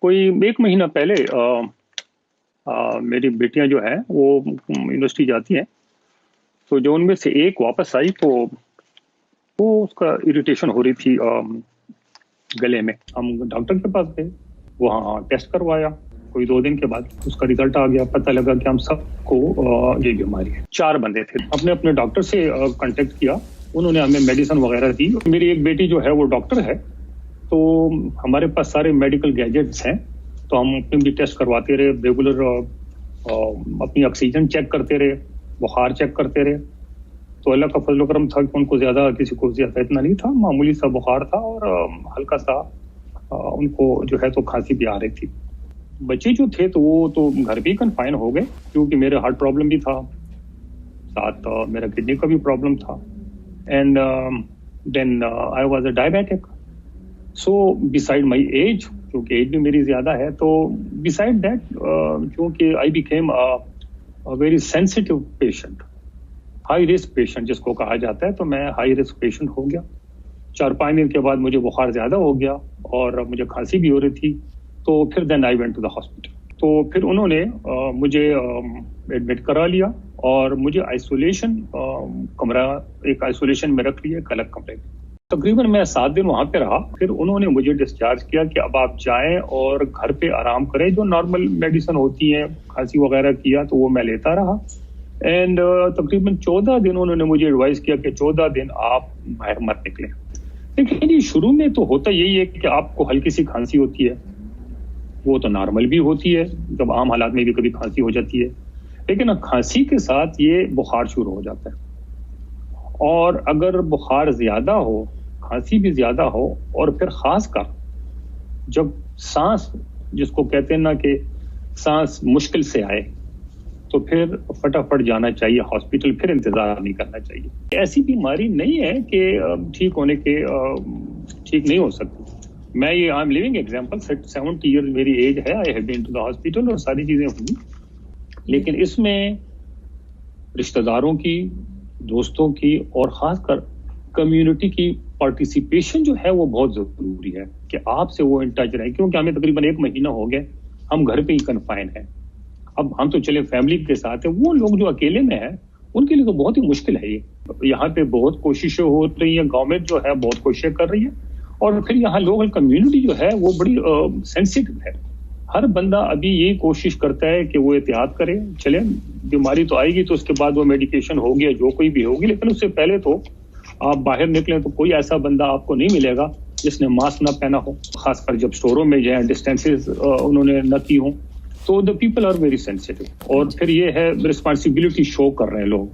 कोई 1 महीना पहले मेरी बेटियां जो हैं वो यूनिवर्सिटी जाती हैं, तो जो उनमें से एक वापस आई तो वो उसका इरिटेशन हो रही थी गले में। हम डॉक्टर के पास गए, वहाँ टेस्ट करवाया, कोई 2 दिन के बाद उसका रिजल्ट आ गया। पता लगा कि हम सबको ये बीमारी है। 4 बंदे थे। अपने अपने डॉक्टर से कांटेक्ट किया, उन्होंने हमें मेडिसिन वगैरह दी। मेरी एक बेटी जो है वो डॉक्टर है, तो हमारे पास सारे मेडिकल गैजेट्स हैं, तो हम अपने भी टेस्ट करवाते रहे, रेगुलर अपनी ऑक्सीजन चेक करते रहे, बुखार चेक करते रहे। तो अल्लाह का फजल करम था कि उनको किसी को ज्यादा इतना नहीं था, मामूली सा बुखार था और हल्का सा उनको जो है तो खांसी भी आ रही थी। बच्चे जो थे तो वो तो घर भी कन्फाइन हो गए, क्योंकि मेरे हार्ट प्रॉब्लम भी था, साथ मेरा किडनी का भी प्रॉब्लम था, and then I was a diabetic. So beside my age, क्योंकि एज भी मेरी ज्यादा है, तो बिसाइड दैट क्योंकि I became a very sensitive patient, high risk patient जिसको कहा जाता है, तो मैं हाई रिस्क पेशेंट हो गया। 4-5 दिन के बाद मुझे बुखार ज्यादा हो गया और मुझे खांसी भी हो रही थी। तो फिर then I went to the hospital. तो फिर उन्होंने मुझे एडमिट करा लिया और मुझे आइसोलेशन कमरा, एक आइसोलेशन में रख लिया, एक अलग कमरे में। तकरीबन मैं 7 दिन वहां पे रहा। फिर उन्होंने मुझे डिस्चार्ज किया कि अब आप जाएं और घर पे आराम करें, जो नॉर्मल मेडिसिन होती है, खांसी वगैरह किया तो वो मैं लेता रहा। एंड तकरीबन 14 दिन उन्होंने मुझे एडवाइस किया कि 14 दिन आप बाहर मत निकलें। लेकिन ये शुरू में तो होता यही है कि आपको हल्की सी खांसी होती है, वो तो नॉर्मल भी होती है, जब आम हालात में भी कभी खांसी हो जाती है, लेकिन खांसी के साथ ये बुखार शुरू हो जाता है। और अगर बुखार ज्यादा हो, खांसी भी ज्यादा हो, और फिर खासकर जब सांस, जिसको कहते हैं ना कि सांस मुश्किल से आए, तो फिर फटाफट जाना चाहिए हॉस्पिटल, फिर इंतजार नहीं करना चाहिए। ऐसी बीमारी नहीं है कि ठीक होने के ठीक नहीं हो सकती। मैं ये I am living example, 70 year मेरी एज है, I have been to the hospital और सारी चीजें हुई, लेकिन इसमें रिश्तेदारों की, दोस्तों की और खासकर कम्युनिटी की पार्टिसिपेशन जो है वो बहुत जरूरी है कि आपसे वो इन टच रहे, क्योंकि हमें तकरीबन 1 महीना हो गया, हम घर पे ही कन्फाइन हैं। अब हम तो चले फैमिली के साथ है, वो लोग जो अकेले में है उनके लिए तो बहुत ही मुश्किल है। ये यहाँ पे बहुत कोशिशें हो रही है, गवर्नमेंट जो है बहुत कोशिशें कर रही है, और फिर यहाँ लोकल कम्युनिटी जो है वो बड़ी सेंसिटिव है। हर बंदा अभी यही कोशिश करता है कि वो एहतियात करे, चले बीमारी तो आएगी तो उसके बाद वो मेडिकेशन होगी, जो कोई भी होगी, लेकिन उससे पहले तो आप बाहर निकलें तो कोई ऐसा बंदा आपको नहीं मिलेगा जिसने मास्क ना पहना हो, खासकर जब स्टोरों में जाए, डिस्टेंसेस उन्होंने न की हो, तो the people are very sensitive. और फिर ये है रिस्पॉन्सिबिलिटी शो कर रहे हैं लोग।